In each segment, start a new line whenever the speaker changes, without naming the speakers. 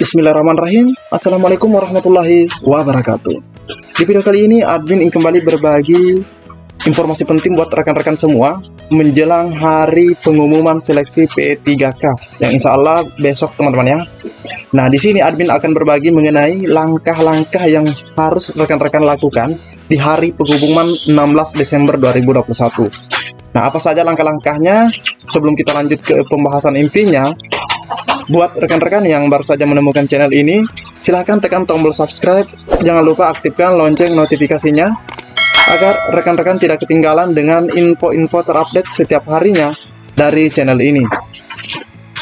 Bismillahirrahmanirrahim. Assalamualaikum warahmatullahi wabarakatuh. Di video kali ini admin ingin kembali berbagi informasi penting buat rekan-rekan semua menjelang hari pengumuman seleksi P3K yang insya Allah besok teman-teman ya. Nah, di sini admin akan berbagi mengenai langkah-langkah yang harus rekan-rekan lakukan di hari pengumuman 16 Desember 2021. Nah, apa saja langkah-langkahnya? Sebelum kita lanjut ke pembahasan intinya, buat rekan-rekan yang baru saja menemukan channel ini, silahkan tekan tombol subscribe. Jangan lupa aktifkan lonceng notifikasinya agar rekan-rekan tidak ketinggalan dengan info-info terupdate setiap harinya dari channel ini.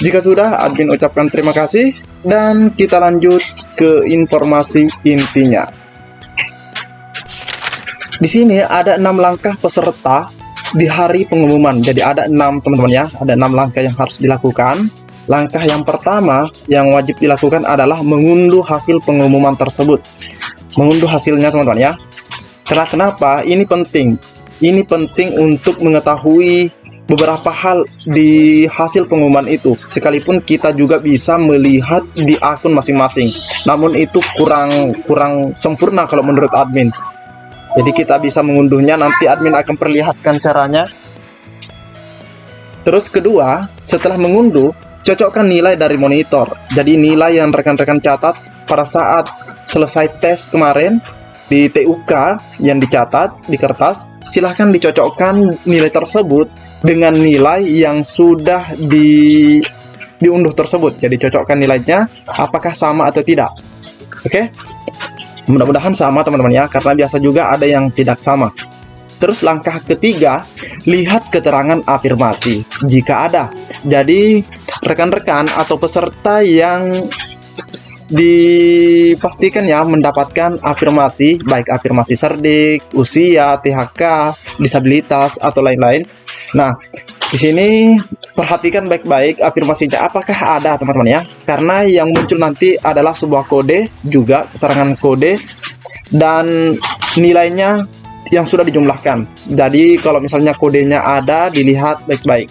Jika sudah, admin ucapkan terima kasih dan kita lanjut ke informasi intinya. Di sini ada 6 langkah peserta di hari pengumuman. Jadi ada 6 teman-teman ya, ada 6 langkah yang harus dilakukan. Langkah yang pertama yang wajib dilakukan adalah mengunduh hasil pengumuman tersebut. Mengunduh hasilnya teman-teman ya. Karena kenapa? Ini penting. Ini penting untuk mengetahui beberapa hal di hasil pengumuman itu. Sekalipun kita juga bisa melihat di akun masing-masing. Namun itu kurang sempurna kalau menurut admin. Jadi kita bisa mengunduhnya, nanti admin akan perlihatkan caranya. Terus kedua, setelah mengunduh, cocokkan nilai dari monitor. Jadi nilai yang rekan-rekan catat pada saat selesai tes kemarin di TUK yang dicatat di kertas, silahkan dicocokkan nilai tersebut dengan nilai yang sudah diunduh tersebut. Jadi cocokkan nilainya apakah sama atau tidak. Oke? Mudah-mudahan sama teman-teman ya, karena biasa juga ada yang tidak sama. Terus langkah ketiga, lihat keterangan afirmasi jika ada. Jadi rekan-rekan atau peserta yang dipastikan ya mendapatkan afirmasi, baik afirmasi cerdik, usia, THK, disabilitas atau lain-lain. Nah, di sini perhatikan baik-baik afirmasinya apakah ada teman-teman ya. Karena yang muncul nanti adalah sebuah kode, juga keterangan kode dan nilainya yang sudah dijumlahkan. Jadi kalau misalnya kodenya ada, dilihat baik-baik.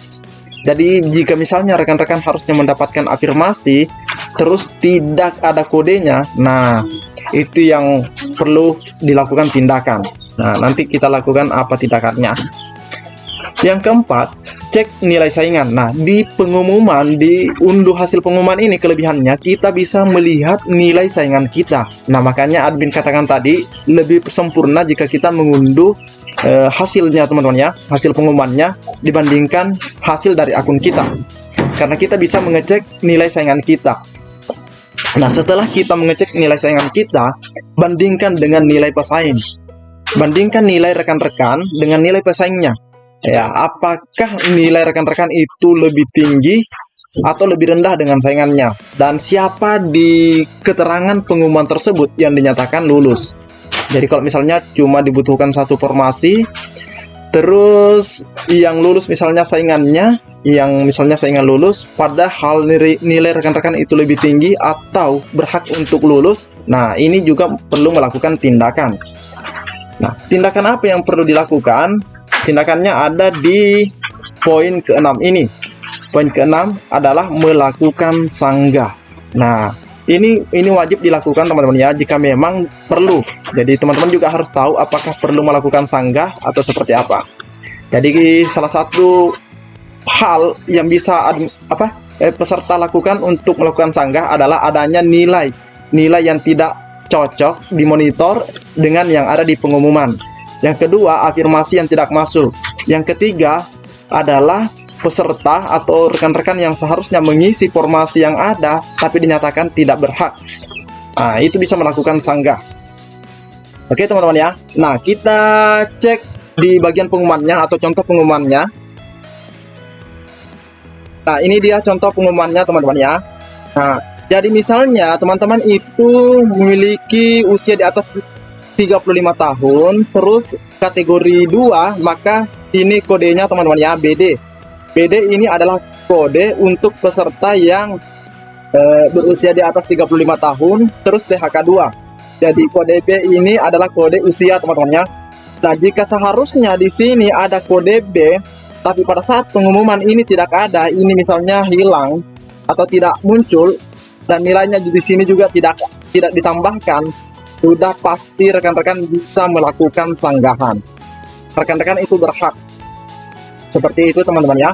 Jadi jika misalnya rekan-rekan harusnya mendapatkan afirmasi terus tidak ada kodenya, nah itu yang perlu dilakukan tindakan. Nah, nanti kita lakukan apa tindakannya. Yang keempat, cek nilai saingan. Nah, di pengumuman, di unduh hasil pengumuman ini kelebihannya kita bisa melihat nilai saingan kita. Nah, makanya admin katakan tadi lebih sempurna jika kita mengunduh hasilnya teman-teman ya, hasil pengumumannya dibandingkan hasil dari akun kita. Karena kita bisa mengecek nilai saingan kita. Nah, setelah kita mengecek nilai saingan kita, bandingkan dengan nilai pesaing. Bandingkan nilai rekan-rekan dengan nilai pesaingnya. Ya, apakah nilai rekan-rekan itu lebih tinggi atau lebih rendah dengan saingannya? Dan siapa di keterangan pengumuman tersebut yang dinyatakan lulus? Jadi kalau misalnya cuma dibutuhkan satu formasi, terus yang lulus misalnya saingannya, yang misalnya saingan lulus, padahal nilai rekan-rekan itu lebih tinggi atau berhak untuk lulus, nah ini juga perlu melakukan tindakan. Nah, tindakan apa yang perlu dilakukan? Tindakannya ada di poin ke-6 ini. Poin ke-6 adalah melakukan sanggah. Nah, ini wajib dilakukan teman-teman ya, jika memang perlu. Jadi teman-teman juga harus tahu apakah perlu melakukan sanggah atau seperti apa. Jadi salah satu hal yang bisa peserta lakukan untuk melakukan sanggah adalah adanya nilai yang tidak cocok di monitor dengan yang ada di pengumuman. Yang kedua, afirmasi yang tidak masuk. Yang ketiga adalah peserta atau rekan-rekan yang seharusnya mengisi formasi yang ada tapi dinyatakan tidak berhak. Nah, itu bisa melakukan sanggah. Oke teman-teman ya. Nah, kita cek di bagian pengumumannya atau contoh pengumumannya. Nah, ini dia contoh pengumumannya teman-teman ya. Nah, jadi misalnya teman-teman itu memiliki usia di atas 35 tahun, terus kategori 2, maka ini kodenya teman-teman ya, BD. BD ini adalah kode untuk peserta yang berusia di atas 35 tahun, terus THK 2. Jadi kode B ini adalah kode usia teman-teman ya. Nah, jika seharusnya di sini ada kode B, tapi pada saat pengumuman ini tidak ada, ini misalnya hilang atau tidak muncul, dan nilainya di sini juga tidak ditambahkan, sudah pasti rekan-rekan bisa melakukan sanggahan. Rekan-rekan itu berhak seperti itu teman-teman ya,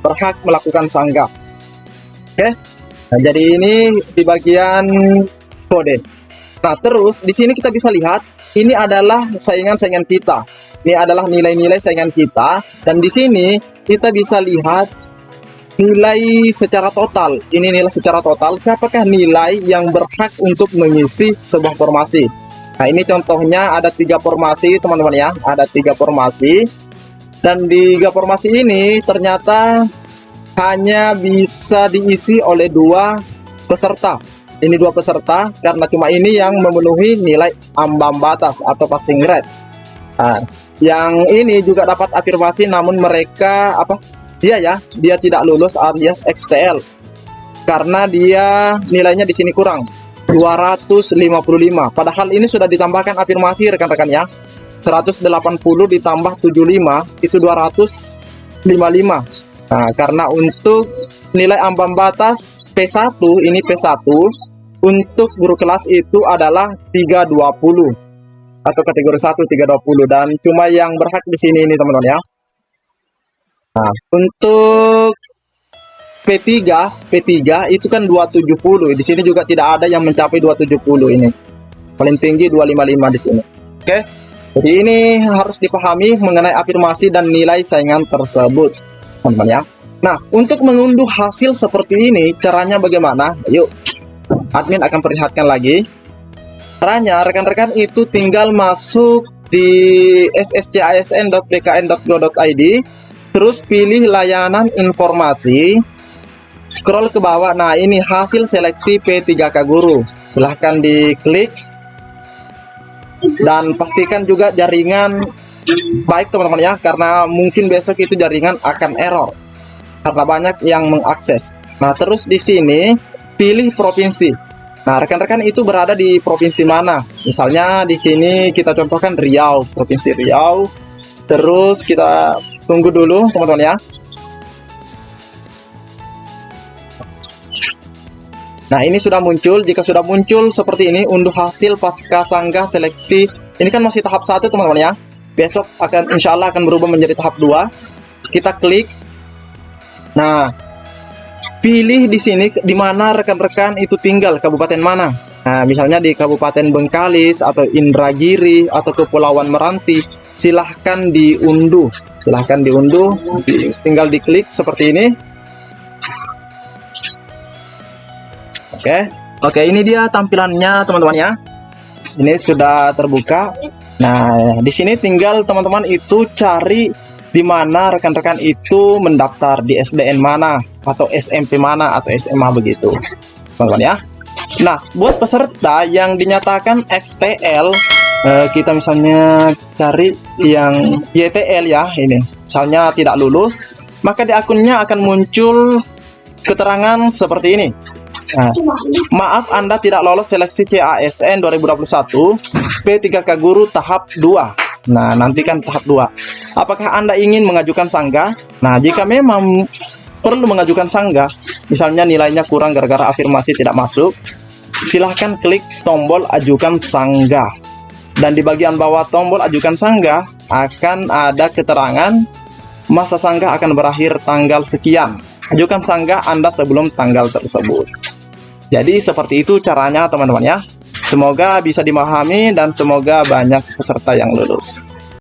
berhak melakukan sanggah. Oke, nah, jadi ini di bagian kode. Nah, terus di sini kita bisa lihat ini adalah saingan-saingan kita. Ini adalah nilai-nilai saingan kita, dan di sini kita bisa lihat nilai secara total. Ini nilai secara total, siapakah nilai yang berhak untuk mengisi sebuah formasi. Nah, ini contohnya ada 3 formasi teman-teman ya, ada 3 formasi, dan di 3 formasi ini ternyata hanya bisa diisi oleh 2 peserta. Ini 2 peserta karena cuma ini yang memenuhi nilai ambang batas atau passing grade. Nah, yang ini juga dapat afirmasi, namun mereka dia tidak lulus alias XTL karena dia nilainya di sini kurang 255. Padahal ini sudah ditambahkan afirmasi rekan-rekan ya. 180 ditambah 75 itu 255. Nah, karena untuk nilai ambang batas P1, ini P1 untuk guru kelas itu adalah 320 atau kategori 1 320, dan cuma yang berhak di sini ini teman-teman ya. Nah, untuk P3 itu kan 270. Di sini juga tidak ada yang mencapai 270 ini. Paling tinggi 255 di sini. Oke. Jadi ini harus dipahami mengenai afirmasi dan nilai saingan tersebut, teman-teman ya. Nah, untuk mengunduh hasil seperti ini, caranya bagaimana? Yuk, admin akan perlihatkan lagi. Caranya, rekan-rekan itu tinggal masuk di sscisn.bkn.go.id, terus pilih layanan informasi, scroll ke bawah. Nah, ini hasil seleksi P3K Guru. Silahkan diklik. Dan pastikan juga jaringan baik teman-teman ya, karena mungkin besok itu jaringan akan error karena banyak yang mengakses. Nah, terus di sini pilih provinsi. Nah, rekan-rekan itu berada di provinsi mana? Misalnya di sini kita contohkan Riau, provinsi Riau. Terus kita tunggu dulu teman-teman ya. Nah, ini sudah muncul. Jika sudah muncul seperti ini, unduh hasil pasca sanggah seleksi. Ini kan masih tahap 1 teman-teman ya. Besok insya Allah akan berubah menjadi tahap 2. Kita klik. Nah, pilih di sini di mana rekan-rekan itu tinggal, kabupaten mana. Nah, misalnya di Kabupaten Bengkalis atau Indragiri atau Kepulauan Meranti, silahkan diunduh. Silahkan diunduh. Tinggal diklik seperti ini. Oke, ini dia tampilannya teman-teman ya. Ini sudah terbuka. Nah, di sini tinggal teman-teman itu cari di mana rekan-rekan itu mendaftar, di SDN mana atau SMP mana atau SMA begitu, teman-teman ya. Nah, buat peserta yang dinyatakan XTL, kita misalnya cari yang YTL ya, ini misalnya tidak lulus, maka di akunnya akan muncul keterangan seperti ini. Nah, maaf, Anda tidak lolos seleksi CASN 2021 P3K Guru tahap 2. Nah, nantikan tahap 2. Apakah Anda ingin mengajukan sanggah? Nah, jika memang perlu mengajukan sanggah, misalnya nilainya kurang gara-gara afirmasi tidak masuk, silahkan klik tombol ajukan sanggah. Dan di bagian bawah tombol ajukan sanggah akan ada keterangan masa sanggah akan berakhir tanggal sekian. Ajukan sanggah Anda sebelum tanggal tersebut. Jadi seperti itu caranya teman-teman ya. Semoga bisa dimahami dan semoga banyak peserta yang lulus.